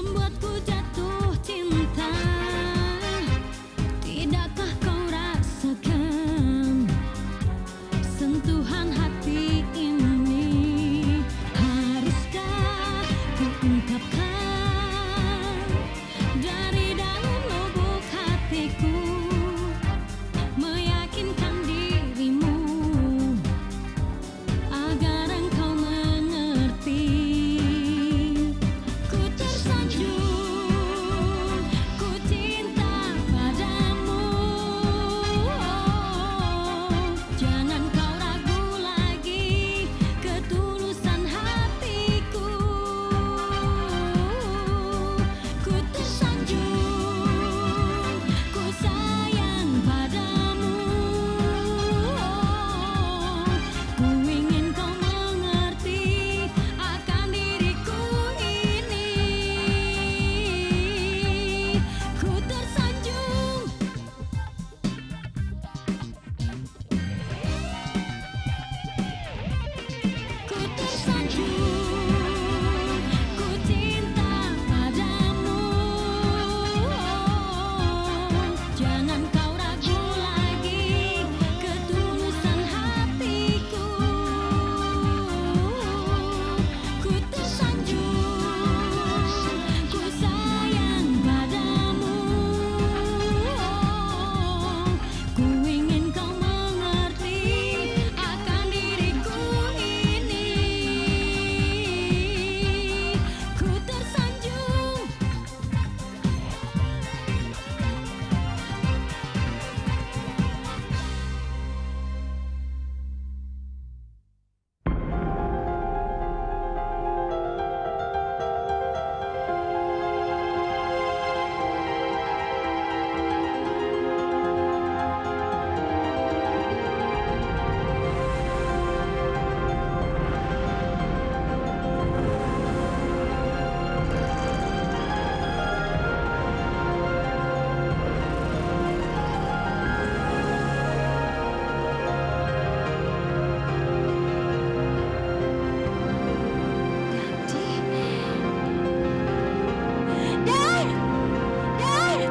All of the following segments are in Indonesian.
membuatku jatuh cinta. Tidakkah kau rasakan sentuhan hati ini? Haruskah ku ungkapkan dari dalam lubuk hatiku, meyakinkan dirimu agar engkau mengerti. Ku tersanjung, ku cinta padamu. Jangan kau ragu lagi ketulusan hatiku. Ku tersanjung, ku sayang padamu. Ku ingin kau mengerti akan diriku ini. Ku tersanjung. Ku tersanjung, ku cinta padamu. Jangan kau ragu lagi ketulusan hatiku. Ku tersanjung, ku sayang padamu. Ku ingin kau mengerti akan diriku ini. Ku tersanjung. Dan! Hei!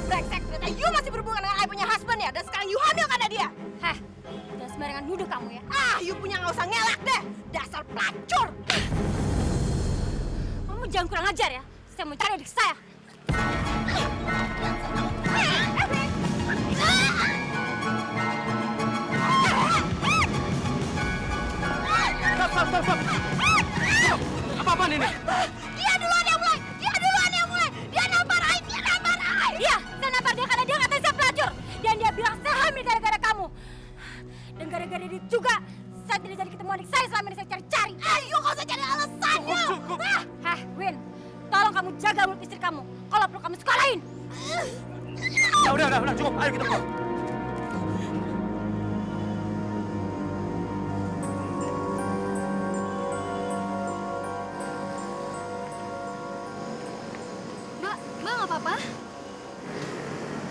Brengsek, ternyata you masih berhubungan dengan I punya husband ya? Dan sekarang you hamil karena dia? Heh, jangan sembarangan nuduh kamu ya. You punya nggak usah ngelak deh! Dasar pelacur! Kamu jangan kurang ajar ya. Saya mau cari adik saya. Stop. Apa-apaan ini? Dia duluan yang mulai! Dia nampar I! Iya, saya nampar dia karena dia ngatain saya pelacur. Dan dia bilang saya hamil gara-gara kamu. Dan gara-gara dia juga, saya tidak jadi ketemu adik saya selama ini saya cari-cari. You nggak usah cari alasannya! Heh, Win, tolong kamu jaga mulut istri kamu. Kalau perlu kamu sekolahin. Ya udah, cukup. Ayo kita pulang. Mbak nggak apa-apa?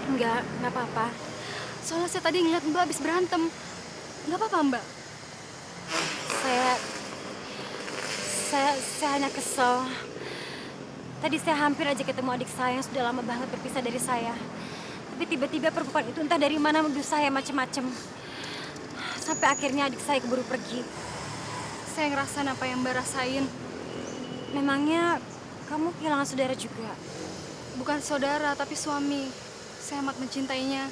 Enggak apa-apa. Soalnya saya tadi ngeliat Mbak habis berantem. Nggak apa-apa, Mbak? Saya hanya kesel. Tadi saya hampir aja ketemu adik saya yang sudah lama banget berpisah dari saya. Tapi tiba-tiba perempuan itu entah dari mana menuduh saya macem-macem. Sampai akhirnya adik saya keburu pergi. Saya ngerasain apa yang Mbak rasain. Memangnya kamu kehilangan saudara juga? Bukan saudara, tapi suami. Saya amat mencintainya.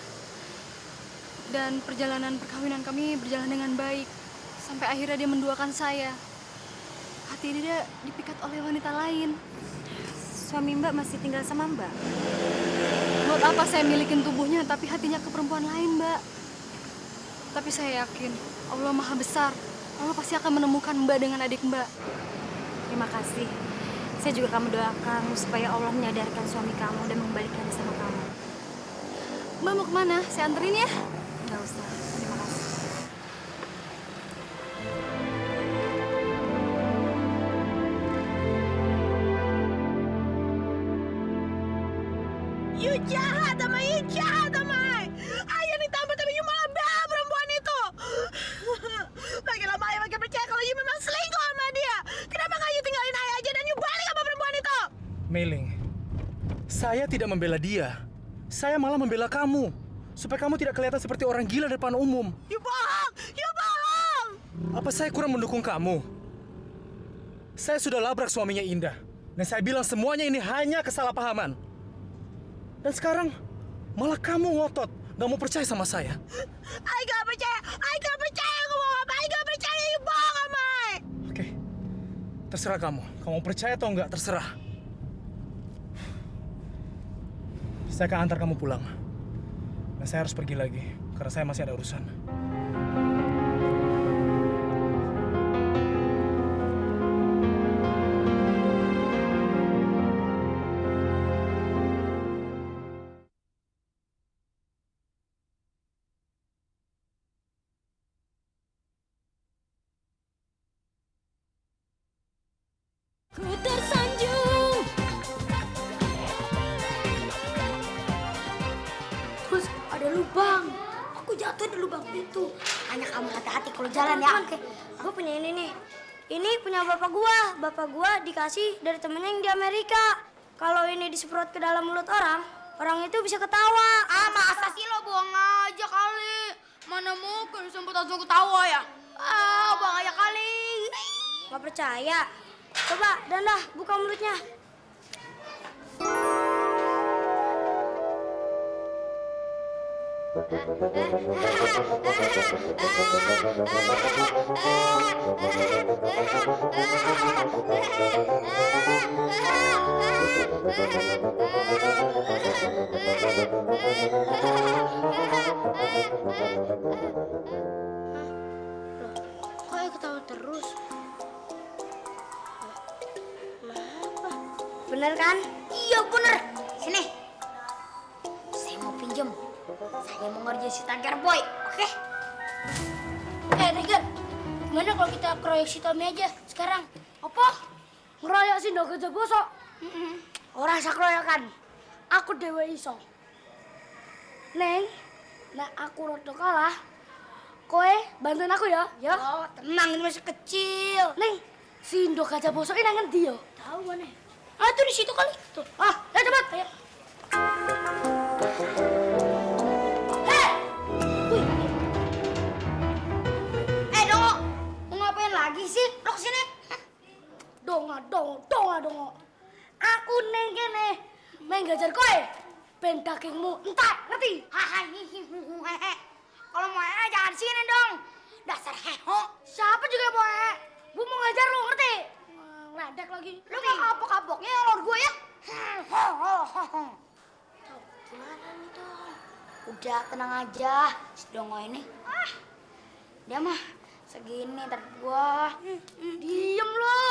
Dan perjalanan perkawinan kami berjalan dengan baik. Sampai akhirnya dia menduakan saya. Hati dia dipikat oleh wanita lain. Suami Mbak masih tinggal sama Mbak? Buat apa saya milikin tubuhnya tapi hatinya ke perempuan lain, Mbak? Tapi saya yakin Allah Maha Besar. Allah pasti akan menemukan Mbak dengan adik Mbak. Terima kasih. Saya juga kamu doakan supaya Allah menyadarkan suami kamu dan mengembalikannya sama kamu. Mbak mau kemana? Saya anterin ya? Nggak usah. Terima kasih. You jahat sama I. Ayah ditambah tapi you malah bela perempuan itu. Makin lama ayah makin percaya kalau you memang selingkuh sama dia. Kenapa nggak you tinggalin ayah aja dan you balik sama perempuan itu? Mei-ling, saya tidak membela dia. Saya malah membela kamu. Supaya kamu tidak kelihatan seperti orang gila depan umum. You bohong! You bohong! Apa saya kurang mendukung kamu? Saya sudah labrak suaminya Indah. Dan saya bilang semuanya ini hanya kesalahpahaman. Dan sekarang malah kamu ngotot. Gak mau percaya sama saya. I gak percaya! I gak percaya! Aku mau apa? I gak percaya! You bohong, Amai! Oke, terserah kamu. Kamu percaya atau enggak, terserah. Saya akan antar kamu pulang. Dan saya harus pergi lagi, karena saya masih ada urusan. Ku tersanjung. Terus ada lubang. Aku jatuh di lubang itu. Hanya kamu hati-hati kalau jalan ya. Oke. Gue punya ini nih. Ini punya bapak gua. Bapak gua dikasih dari temennya yang di Amerika. Kalau ini disemprot ke dalam mulut orang itu bisa ketawa. Ah, masa sih lo bohong aja kali. Mana mungkin sempat langsung ketawa ya? Ah, bohong aja kali. Gak percaya? Coba, Danda, buka mulutnya. Kok ya ketawa terus? Kenapa? Bener kan? Iya bener. Sini. Saya mau pinjem. Saya mau ngerjain si Tiger Boy, oke? Tiger, gimana kalau kita keroyok si Tommy aja sekarang? Apa? Ngeroyok si Ndogo Jogoso? Orang sak keroyokan. Aku dewe iso. Neng, nah aku roto kalah. Koe bantuin aku ya? Ya. Oh, tenang, ini masih kecil. Neng, si Indo Gajah Bosok ini ngendi yo? Tahu mana? Ah, tuh di situ kali. Tuh. Ah, ya cepat. Ayo. Hei! Wih. Dongo. Mau ngapain lagi sih? Lo kesini. Dongo. Aku neng kene. Main gajar koe. Ben dagingmu entak, ngerti? Hahaha. Kalau mau jangan sini dong. Dasar heho. Siapa juga mau Gue mau ngajar lu, ngerti? Ngeledek lagi. Lu gak kapok-kapoknya ngelor gue ya? Gimana nih dong? Udah tenang aja. Si Dongo ini. Dia mah segini ntar gua. Diem lu.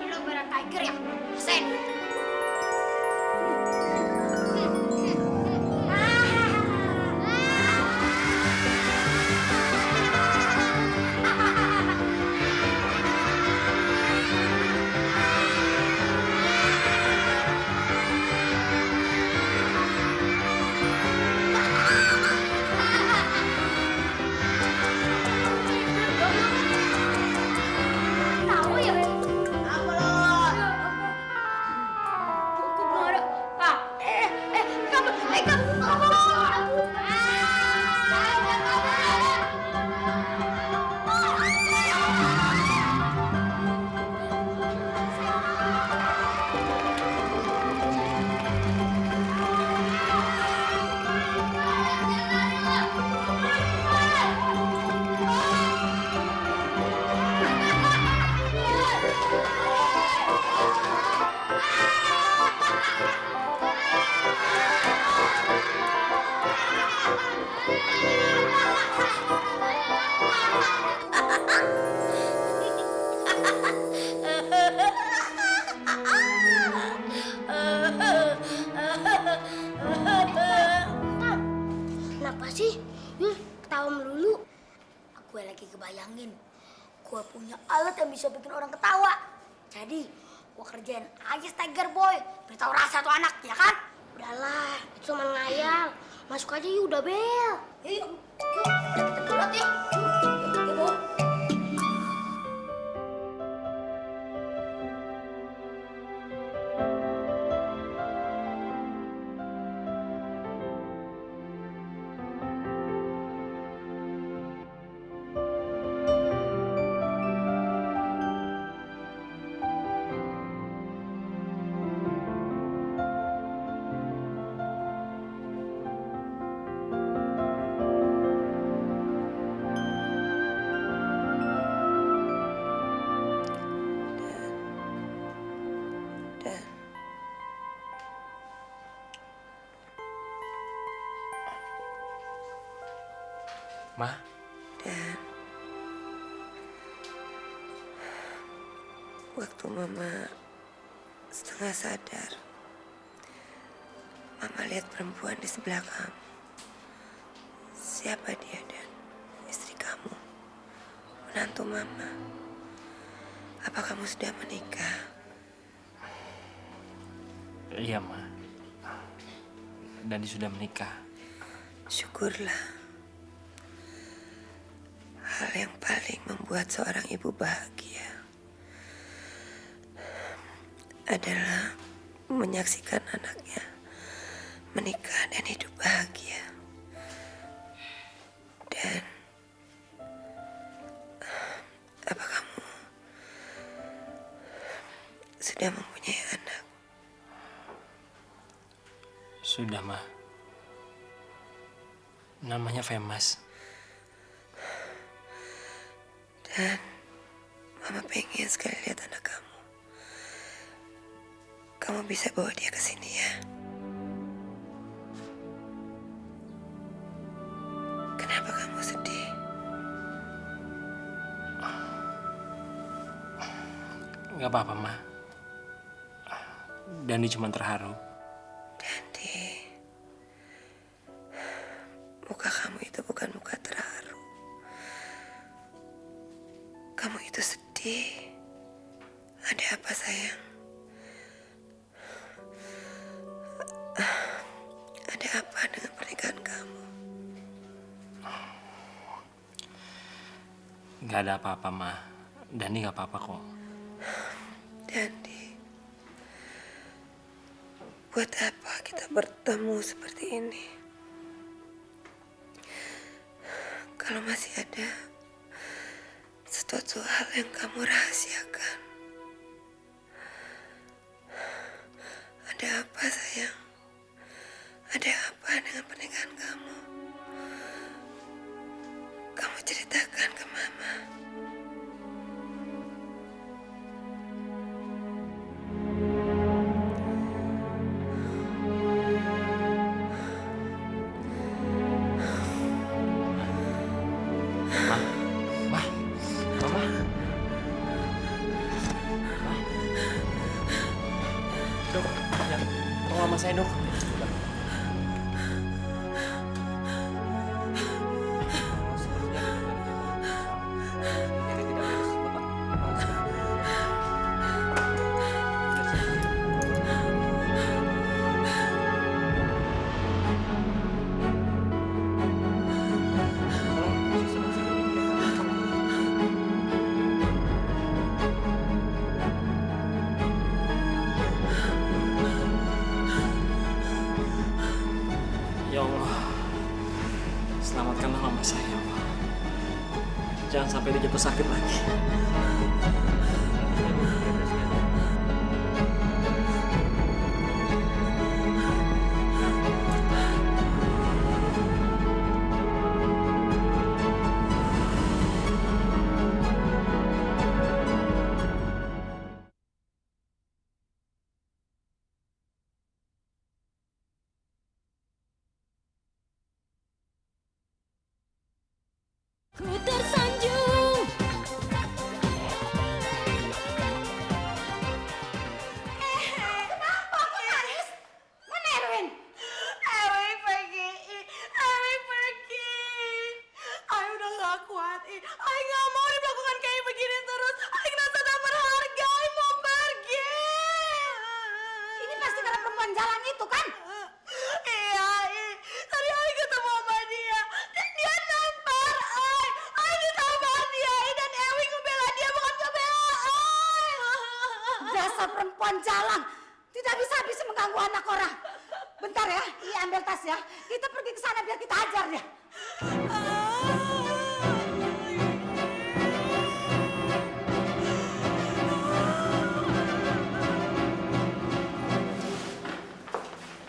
Lu berat Tiger ya? Sen. gue punya alat yang bisa bikin orang ketawa. Jadi, gue kerjain aja Tiger Boy. Beritahu rasa tuh anak, ya kan? Udahlah, itu cuma ngayal. Masuk aja yuk, udah bel. Yuk, yuk. Yuk, yuk. Ma, Dan waktu Mama setengah sadar, Mama lihat perempuan di sebelah kamu. Siapa dia, Dan? Istri kamu, menantu Mama. Apa kamu sudah menikah? iya Ma. Dani sudah menikah. Syukurlah. Hal yang paling membuat seorang ibu bahagia adalah menyaksikan anaknya menikah dan hidup bahagia. Dan apa kamu sudah mempunyai anak? Sudah Ma. Namanya Femas. Dan Mama pengen sekali lihat anak kamu. Kamu bisa bawa dia ke sini ya. Kenapa kamu sedih? Gak apa-apa Ma. Dani cuma terharu. Dandi, muka kamu itu bukan muka terharu. Kamu itu sedih. Ada apa sayang? Ada apa dengan pernikahan kamu? Gak ada apa-apa Ma. Dani gak apa-apa kok. Dandi, buat apa kita bertemu seperti ini? Kalau masih ada sesuatu hal yang kamu rahasiakan. Ada apa sayang? Ada apa dengan pernikahan kamu? Kamu ceritakan ke Mama. Ma, Ma, Mama. Dok, ya, tolong mama saya dok. Ya Allah, selamatkanlah mama saya, ya Allah. Jangan sampai dia jatuh sakit lagi. Ku tersanjung. Kenapa kok nangis? Mana Erwin? Erwin pergi. Erwin pergi. Ayo udah gak kuat. Ayo gak mau diperlakukan kayak begini perempuan jalan itu kan? Iya, tadi Ai ketemu sama dia dan dia nampar Ai. Ai ditampar dia dan Ewi ngebela dia bukan ngebela Ai. Dasar perempuan jalan, tidak bisa mengganggu anak orang. Bentar ya, Iya ambil tas ya. Kita pergi ke sana biar kita hajar dia.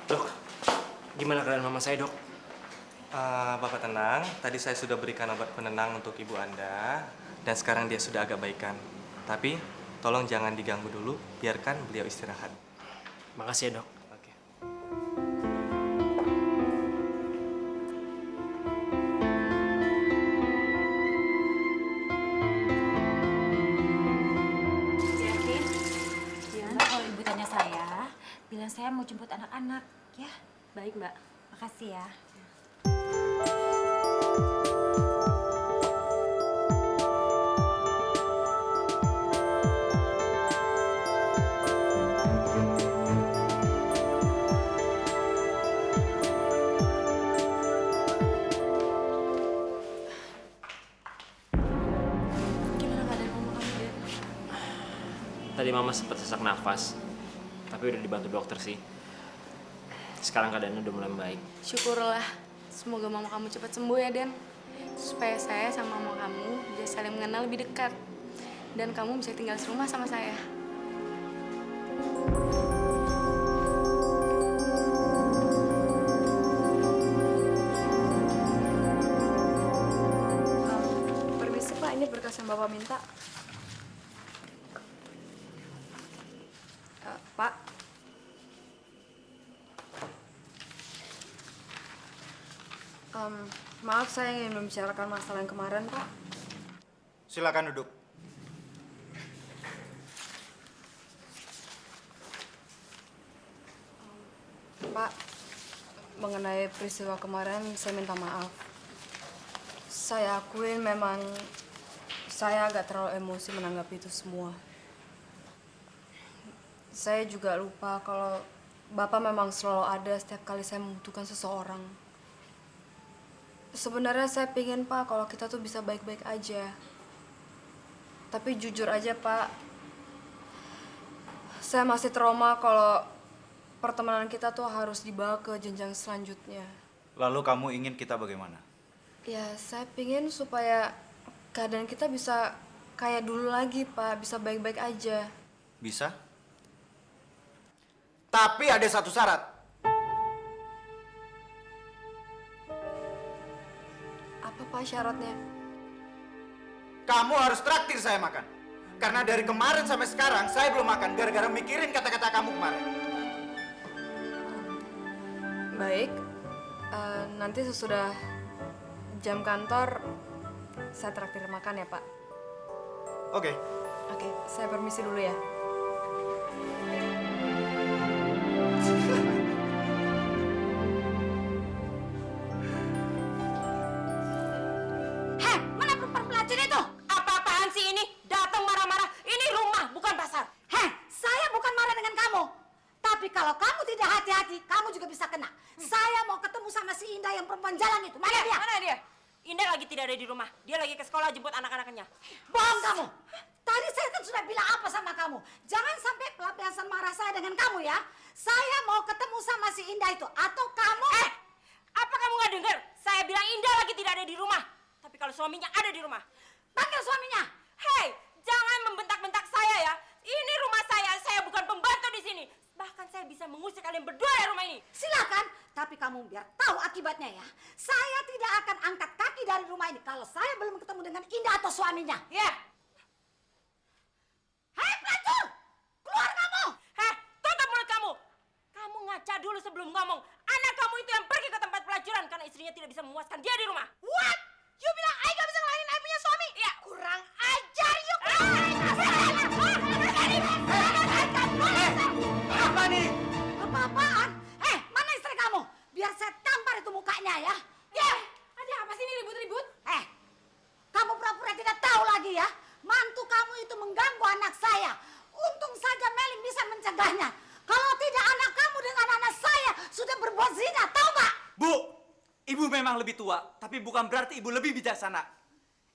Dok, gimana keadaan mama saya, Dok? Bapak tenang, tadi saya sudah berikan obat penenang untuk ibu Anda, dan sekarang dia sudah agak baikan. Tapi, tolong jangan diganggu dulu, biarkan beliau istirahat. Makasih ya, Dok. Oke. Yakin? Mbak, kalau ibu tanya saya, bilang saya mau jemput anak-anak, ya? Baik, Mbak. Makasih ya. Gimana keadaan mama kamu, Den? Tadi mama sempat sesak nafas, tapi udah dibantu dokter sih. Sekarang keadaannya udah mulai membaik. Syukurlah. Semoga mama kamu cepat sembuh ya, Den. Supaya saya sama mama kamu bisa saling mengenal lebih dekat. Dan kamu bisa tinggal serumah sama saya. Permisi Pak, ini berkas yang Bapak minta. Pak. Maaf, saya ingin membicarakan masalah yang kemarin, Pak. Silakan duduk. Pak, mengenai peristiwa kemarin, saya minta maaf. Saya akuin memang saya agak terlalu emosi menanggapi itu semua. Saya juga lupa kalau Bapak memang selalu ada setiap kali saya membutuhkan seseorang. Sebenarnya saya pingin, Pak, kalau kita tuh bisa baik-baik aja. Tapi jujur aja, Pak, saya masih trauma kalau pertemanan kita tuh harus dibawa ke jenjang selanjutnya. Lalu kamu ingin kita bagaimana? Ya, saya pingin supaya keadaan kita bisa kayak dulu lagi, Pak. Bisa baik-baik aja. Bisa? Tapi ada satu syarat. Apa, Pak, syaratnya? Kamu harus traktir saya makan. Karena dari kemarin sampai sekarang saya belum makan gara-gara mikirin kata-kata kamu kemarin. Baik. Nanti sesudah jam kantor, saya traktir makan ya, Pak. Oke. Oke, saya permisi dulu ya. Heh, mana perempuan pelacur itu? Apa-apaan sih ini? Datang marah-marah. Ini rumah, bukan pasar. Heh, saya bukan marah dengan kamu. Tapi kalau kamu tidak hati-hati, kamu juga bisa kena. Saya mau ketemu sama si Indah yang perempuan jalan itu. Mana dia? Mana dia? Indah lagi tidak ada di rumah. Dia lagi ke sekolah jemput anak-anaknya. Bohong kamu. Tadi saya kan sudah bilang apa sama kamu. Jangan sampai pelampiasan marah saya dengan kamu ya. Saya mau ketemu sama si Indah itu. Atau kamu... Apa kamu nggak dengar? Saya bilang Indah lagi tidak ada di rumah. Tapi kalau suaminya ada di rumah. Panggil suaminya. Hei, jangan membentak-bentak saya ya. Ini rumah saya bukan pembantu di sini. Bahkan saya bisa mengusir kalian berdua dari rumah ini. Silakan, tapi kamu biar tahu akibatnya ya. Saya tidak akan angkat kaki dari rumah ini kalau saya belum ketemu dengan Indah atau suaminya. Ya. Hei pelacur, keluar kamu. Heh, tutup mulut kamu. Kamu ngaca dulu sebelum ngomong. Anak kamu itu yang pergi ke tempat pelacuran karena istrinya tidak bisa memuaskan dia di rumah. What? You bilang Ai gak bisa ngelainin Ai punya suami? Iya. Kurang ajar, you. Apa nih? Apa-apaan? Mana istri kamu? Biar saya tampar itu mukanya ya. Ya, ada apa sih ini ribut-ribut? Kamu pura-pura tidak tahu lagi ya. Mantu kamu itu mengganggu anak saya. Untung saja Meling bisa mencegahnya. Kalau tidak anak kamu dengan memang lebih tua, tapi bukan berarti ibu lebih bijaksana.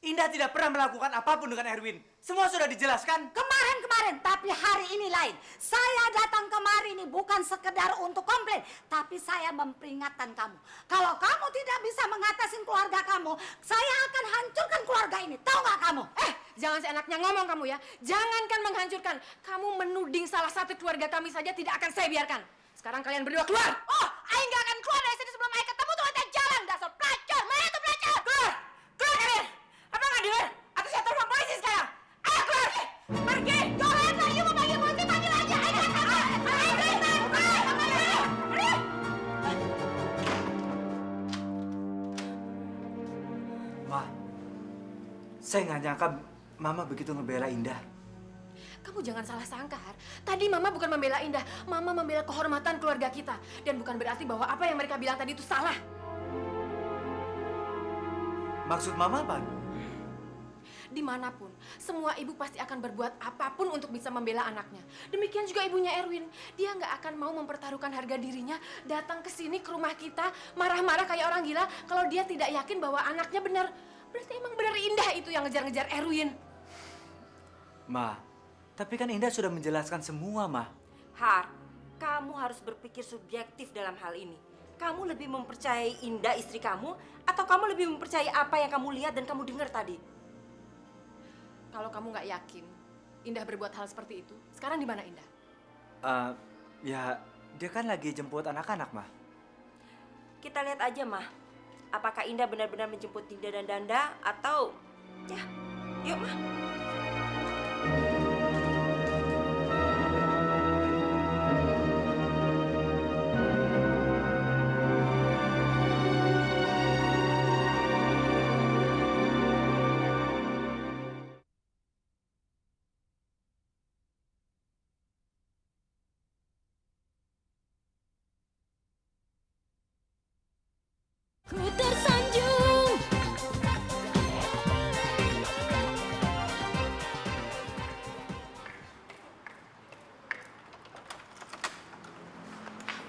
Indah tidak pernah melakukan apapun dengan Erwin. Semua sudah dijelaskan. Kemarin, tapi hari ini lain. Saya datang kemari ini bukan sekedar untuk komplain, tapi saya memperingatkan kamu. Kalau kamu tidak bisa mengatasi keluarga kamu, saya akan hancurkan keluarga ini. Tahu nggak kamu? Jangan seenaknya ngomong kamu ya. Jangankan menghancurkan. Kamu menuding salah satu keluarga kami saja tidak akan saya biarkan. Sekarang kalian berdua keluar. Oh, Aing nggak akan keluar dari sini sebelum Aing ketemu tuh ada jalan. Dasar pelacur, mana tuh pelacur? Keluar! Keluar kalian! Apa nggak dengar? Atau saya telepon polisi sekarang? Ayo keluar! Pergi! Jangan lagi mau panggil polisi, panggil aja. Aing nggak akan. Ma, saya nggak nyangka Mama begitu ngebela Indah. Kamu jangan salah sangka, Har. Tadi Mama bukan membela Indah. Mama membela kehormatan keluarga kita. Dan bukan berarti bahwa apa yang mereka bilang tadi itu salah. Maksud Mama apa? Dimanapun, semua ibu pasti akan berbuat apapun untuk bisa membela anaknya. Demikian juga ibunya Erwin. Dia nggak akan mau mempertaruhkan harga dirinya, datang ke sini ke rumah kita, marah-marah kayak orang gila kalau dia tidak yakin bahwa anaknya benar. Berarti emang benar Indah itu yang ngejar-ngejar Erwin. Ma, tapi kan Indah sudah menjelaskan semua, Ma. Har, kamu harus berpikir subjektif dalam hal ini. Kamu lebih mempercayai Indah istri kamu, atau kamu lebih mempercayai apa yang kamu lihat dan kamu dengar tadi? Kalau kamu nggak yakin Indah berbuat hal seperti itu, sekarang di mana Indah? Ya, dia kan lagi jemput anak-anak, Ma. Kita lihat aja, Mah. Apakah Indah benar-benar menjemput Dinda dan Danda, atau... Ya, yuk, Mah. Ku tersanjung.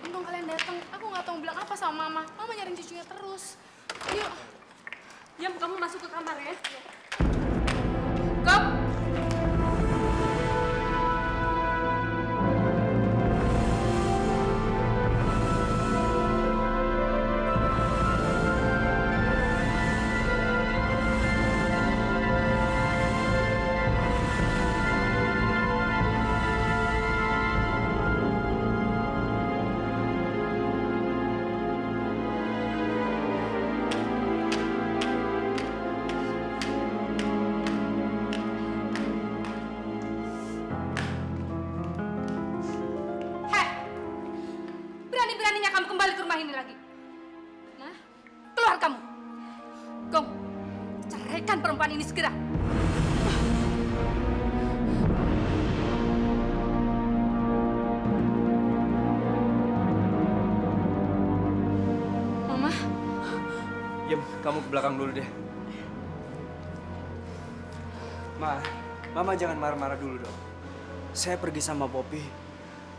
Untung kalian datang. Aku nggak tahu bilang apa sama Mama. Mama nyariin cucunya terus. Yuk. Jam, kamu masuk ke kamar ya. Kom! Berani-beraninya kamu kembali ke rumah ini lagi. Nah, keluar kamu. Gong, ceraikan perempuan ini segera. Mama, Yem, kamu ke belakang dulu deh. Ma, Mama jangan marah-marah dulu dong. Saya pergi sama Poppy,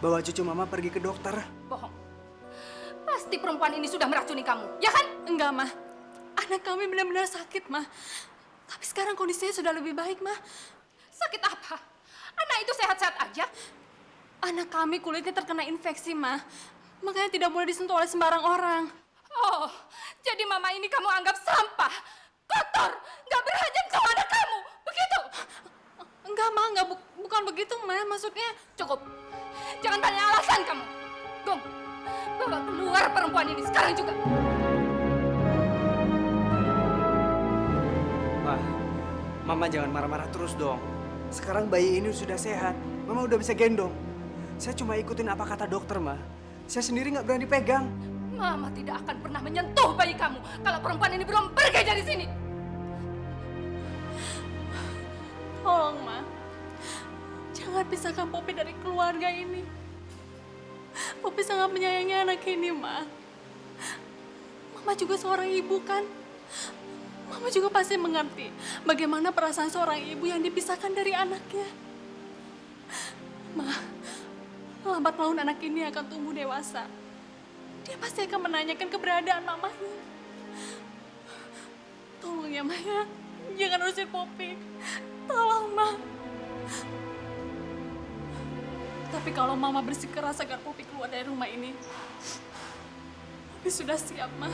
bawa cucu Mama pergi ke dokter. Bohong. Pasti perempuan ini sudah meracuni kamu, ya kan? enggak, Ma. Anak kami benar-benar sakit, Ma. Tapi sekarang kondisinya sudah lebih baik, Ma. Sakit apa? Anak itu sehat-sehat aja. Anak kami kulitnya terkena infeksi, Ma. Makanya tidak boleh disentuh oleh sembarang orang. Oh, jadi mama ini kamu anggap sampah, kotor, nggak berhajat sama anak kamu, begitu? Enggak, Ma. Bukan begitu, Ma. Maksudnya... Cukup. Jangan tanya alasan kamu. Gong, bawa keluar perempuan ini sekarang juga. Ma, Mama jangan marah-marah terus dong. Sekarang bayi ini sudah sehat, Mama udah bisa gendong. Saya cuma ikutin apa kata dokter, Ma. Saya sendiri nggak berani pegang. Mama tidak akan pernah menyentuh bayi kamu kalau perempuan ini belum pergi dari sini. Tolong, Ma. Jangan pisahkan Poppy dari keluarga ini. Poppy sangat menyayangi anak ini, Ma. Mama juga seorang ibu, kan? Mama juga pasti mengerti bagaimana perasaan seorang ibu yang dipisahkan dari anaknya. Ma, lambat laun anak ini akan tumbuh dewasa. Dia pasti akan menanyakan keberadaan mamanya. Tolong ya, Maya. Jangan usir Poppy. Tolong, Ma. Tapi kalau Mama bersikeras agar Poppy keluar dari rumah ini, Poppy sudah siap, Ma.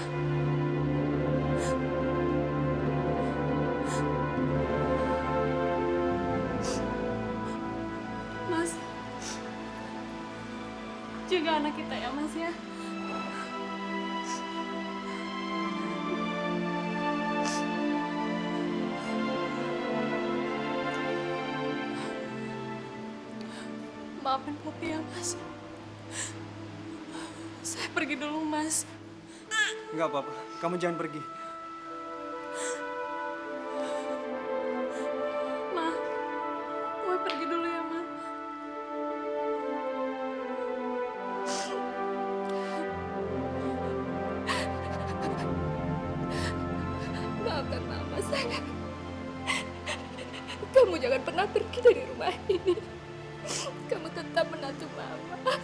Mas, jaga anak kita ya, Mas ya. Maafin Poppy ya, Mas. Saya pergi dulu, Mas. Enggak apa-apa, kamu jangan pergi. Ma, gue pergi dulu ya, Ma. Maafkan Mama saya. Kamu jangan pernah pergi dari rumah ini. Kamu tetap menantu Mama.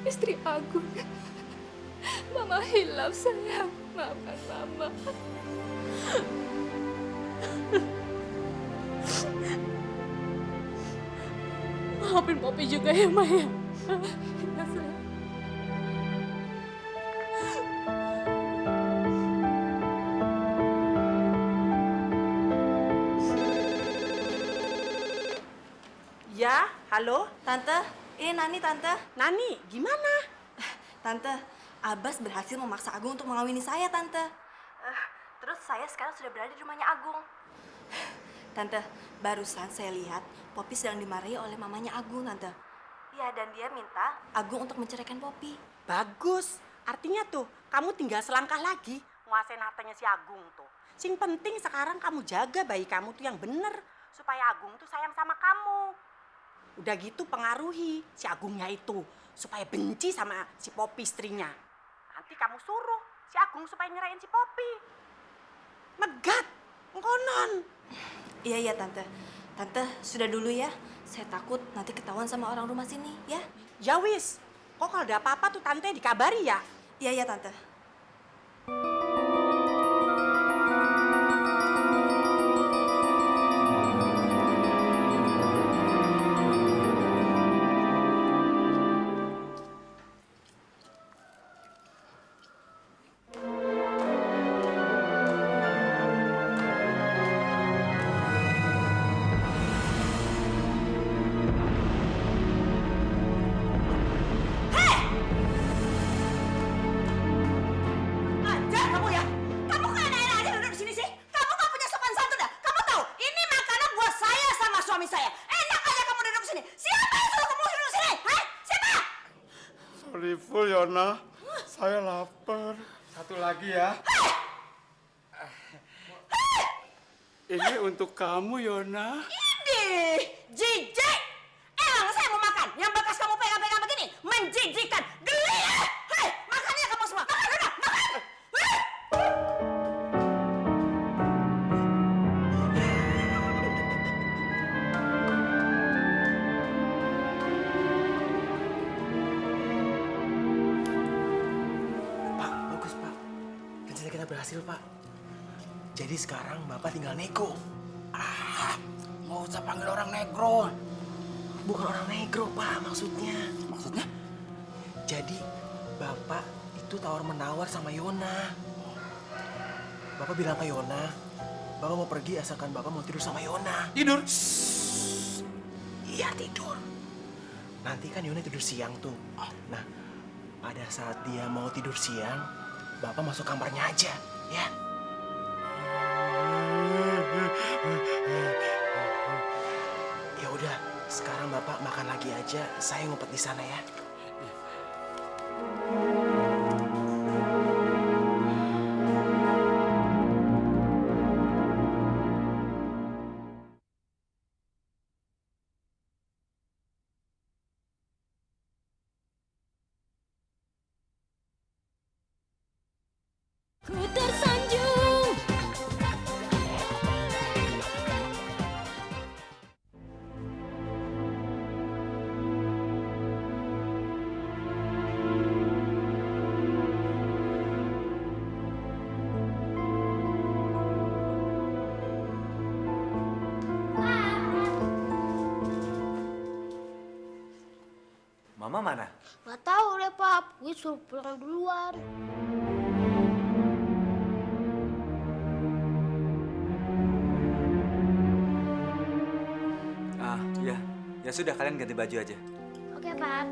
Istri Agung. Mama hilaf sayang. Maafkan Mama. Maafin Poppy juga ya, Maya. Ya, sayang. Ya, halo? Tante, ini Nani, Tante. Nani, gimana? Tante, Abbas berhasil memaksa Agung untuk mengawini saya, Tante. Terus saya sekarang sudah berada di rumahnya Agung. Tante, barusan saya lihat Poppy sedang dimarahi oleh mamanya Agung, Tante. Ya, dan dia minta Agung untuk menceraikan Poppy. Bagus. Artinya tuh, kamu tinggal selangkah lagi nguasain hartanya si Agung tuh. Sing penting sekarang kamu jaga bayi kamu tuh yang bener. Supaya Agung tuh sayang sama kamu. Udah gitu pengaruhi si Agungnya itu. Supaya benci sama si Poppy istrinya. Nanti kamu suruh si Agung supaya nyerahin si Poppy. Megat, ngkonon. Iya, Tante. Tante, sudah dulu ya. Saya takut nanti ketahuan sama orang rumah sini, ya? Ya wis, kok kalau ada apa-apa tuh Tante dikabari ya? Iya, Tante. Ajar kamu ya? Kamu kan enak aja duduk di sini sih? Kamu gak punya sopan santun dah? Kamu tahu, ini makanan buat saya sama suami saya. Enak aja kamu duduk di sini. Siapa yang suruh kamu duduk di sini? Hah? Siapa? Sorry full Yona, saya lapar. Satu lagi ya. Ini untuk kamu Yona. Idih, jijik. Emang saya mau makan? Yang bekas kamu pegang-pegang begini, menjijikan. Geli ya? Hei, makannya kamu semua. Makan udah, makan. Pak, bagus Pak. Rencana kita berhasil Pak. Jadi sekarang Bapak tinggal nego. Nggak usah panggil orang negro. Bukan orang negro Pak maksudnya. Maksudnya? Jadi Bapak itu tawar-menawar sama Yona. Bapak bilang ke Yona, Bapak mau pergi asalkan Bapak mau tidur sama Yona. Tidur? Iya tidur. Nanti kan Yona tidur siang tuh. Nah, pada saat dia mau tidur siang, Bapak masuk kamarnya aja, ya. Ya udah, sekarang Bapak makan lagi aja. Saya ngumpet di sana ya. Ku tersanjung. Mama mana? Gak tahu deh, Pap. Gue suruh pulang duluan. Ah, iya. Ya sudah, kalian ganti baju aja. Oke, Pap.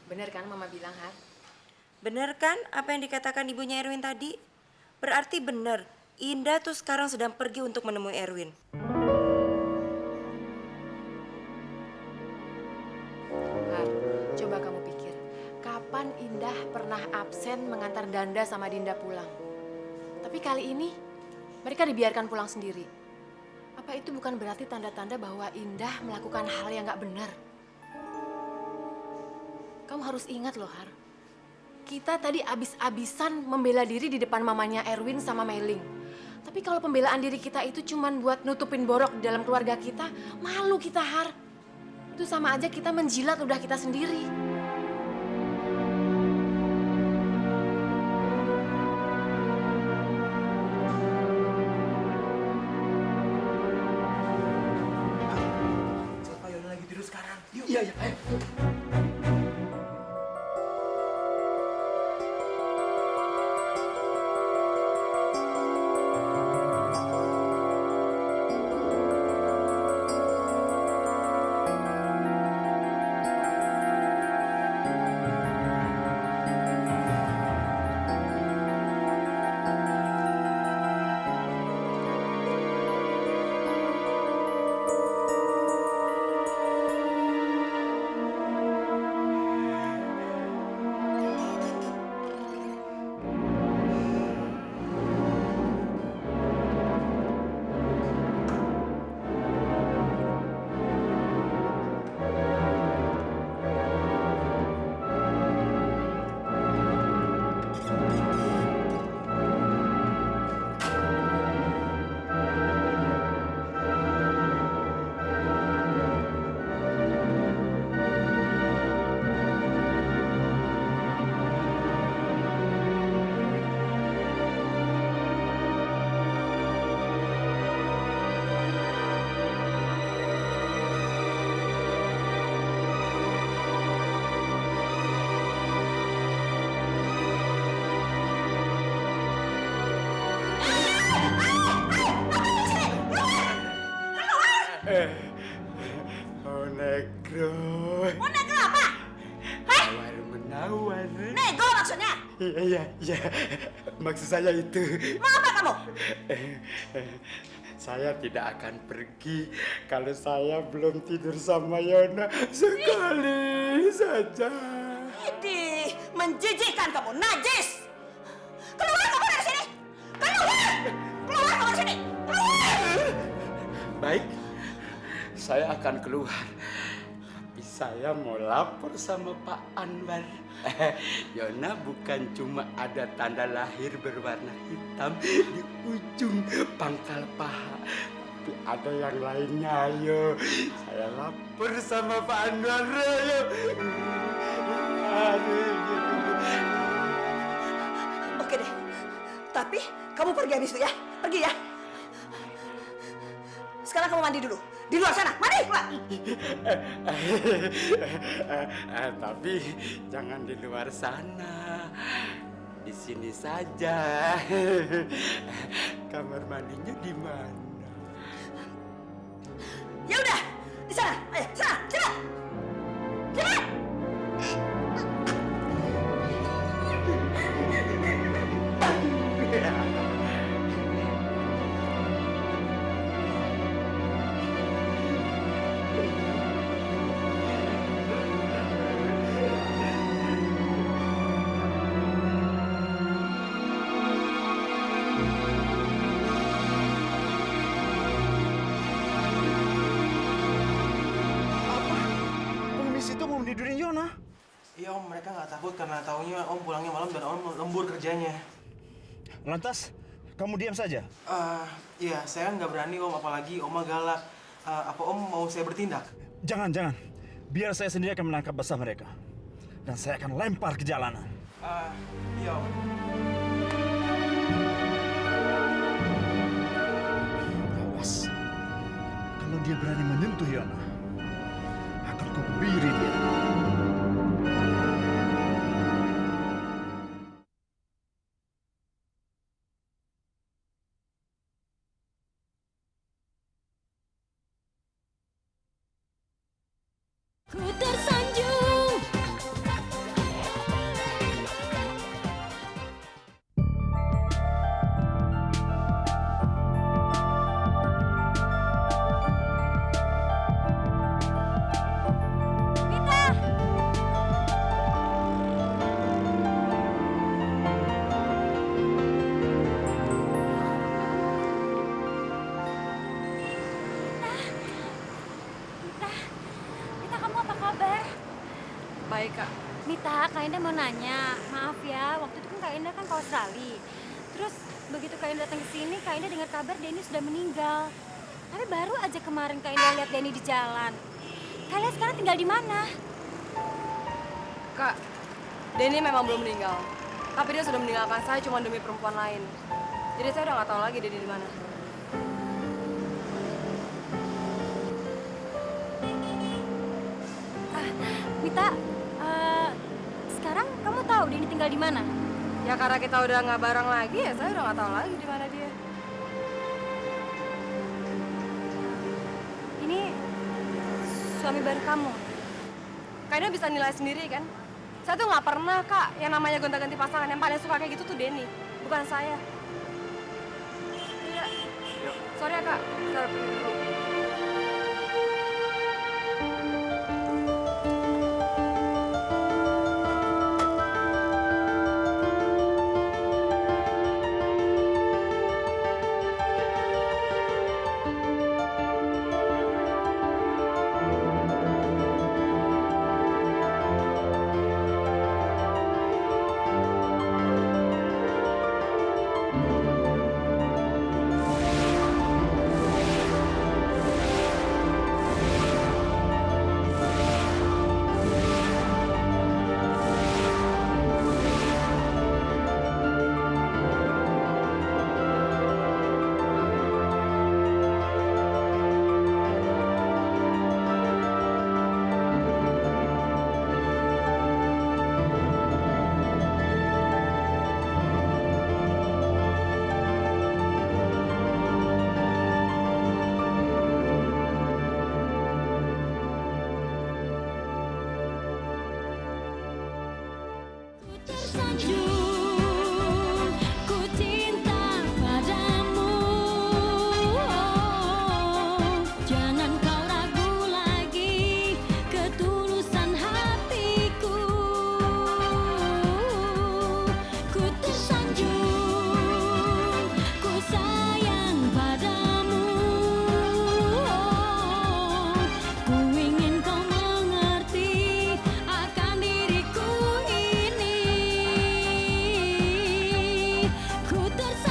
Bener kan Mama bilang, Har? Bener kan apa yang dikatakan ibunya Erwin tadi? Berarti bener, Indah tuh sekarang sedang pergi untuk menemui Erwin. Har, coba kamu pikir, kapan Indah pernah absen mengantar Danda sama Dinda pulang? Tapi kali ini, mereka dibiarkan pulang sendiri. Apa itu bukan berarti tanda-tanda bahwa Indah melakukan hal yang gak benar? Kamu harus ingat loh, Har. Kita tadi abis-abisan membela diri di depan mamanya Erwin sama Meiling. Tapi kalau pembelaan diri kita itu cuman buat nutupin borok di dalam keluarga kita, malu kita, Har. Itu sama aja kita menjilat ludah kita sendiri. Coba Yona lagi tidur sekarang. Yuk. Iya, ayo. Oh, negro. Mau negro apa? Menawar. Nego maksudnya? Iya. Maksud saya itu. Mau apa kamu? Saya tidak akan pergi kalau saya belum tidur sama Yona sekali saja. Idih, menjijikkan kamu, najis! Keluar kamu dari sini! Keluar! Keluar kamu dari sini! Keluar! Baik, saya akan keluar. Tapi saya mau lapor sama Pak Anwar. Yona bukan cuma ada tanda lahir berwarna hitam di ujung pangkal paha. Tapi ada yang lainnya, ayo. Saya lapor sama Pak Anwar, ayo. Oke deh, tapi kamu pergi habis itu ya. Pergi ya. Sekarang kamu mandi dulu. Di luar sana, mandi keluar. Tapi jangan di luar sana. Di sini saja. Kamar mandinya di mana? Ya udah, di sana. Ayo, sana, cepat. Cepat. Pengemis itu mau tidurin Yona. Iya om, mereka nggak takut karena taunya om pulangnya malam dan om lembur kerjanya. Lantas, kamu diam saja? Iya, saya nggak berani om, apalagi oma galak. Apa om mau saya bertindak? Jangan, jangan. Biar saya sendiri akan menangkap basah mereka. Dan saya akan lempar ke jalanan. Iya om. Awas. Kalau dia berani menyentuh Yona, akan kubiri dia. Ku tersanjung. Mita, kamu apa kabar? Baik, Kak. Mita, Kak Indah mau nanya. Maaf ya, waktu itu kan Kak Indah kan ke Australia. Terus begitu Kak Indah datang ke sini, Kak Indah dengar kabar Denny sudah meninggal. Tapi baru aja kemarin Kak Indah lihat Denny di jalan. Kalian sekarang tinggal di mana? Kak, Denny memang belum meninggal. Tapi dia sudah meninggalkan saya cuma demi perempuan lain. Jadi saya udah nggak tahu lagi Denny di mana. Mita, sekarang kamu tahu Denny tinggal di mana? Ya karena kita udah nggak bareng lagi ya saya udah nggak tahu lagi di mana dia. Ini suami baru kamu. Kayaknya bisa nilai sendiri kan? Saya tuh nggak pernah Kak yang namanya gonta-ganti pasangan. Yang paling suka kayak gitu tuh Denny, bukan saya. Iya. Sorry ya Kak, saya pergi dulu. Tersanjung, ku cinta padamu. Jangan kau ragu lagi ketulusan hatiku. Ku tersanjung, ku sayang padamu. Ku ingin kau mengerti akan diriku ini. Ku tersanjung.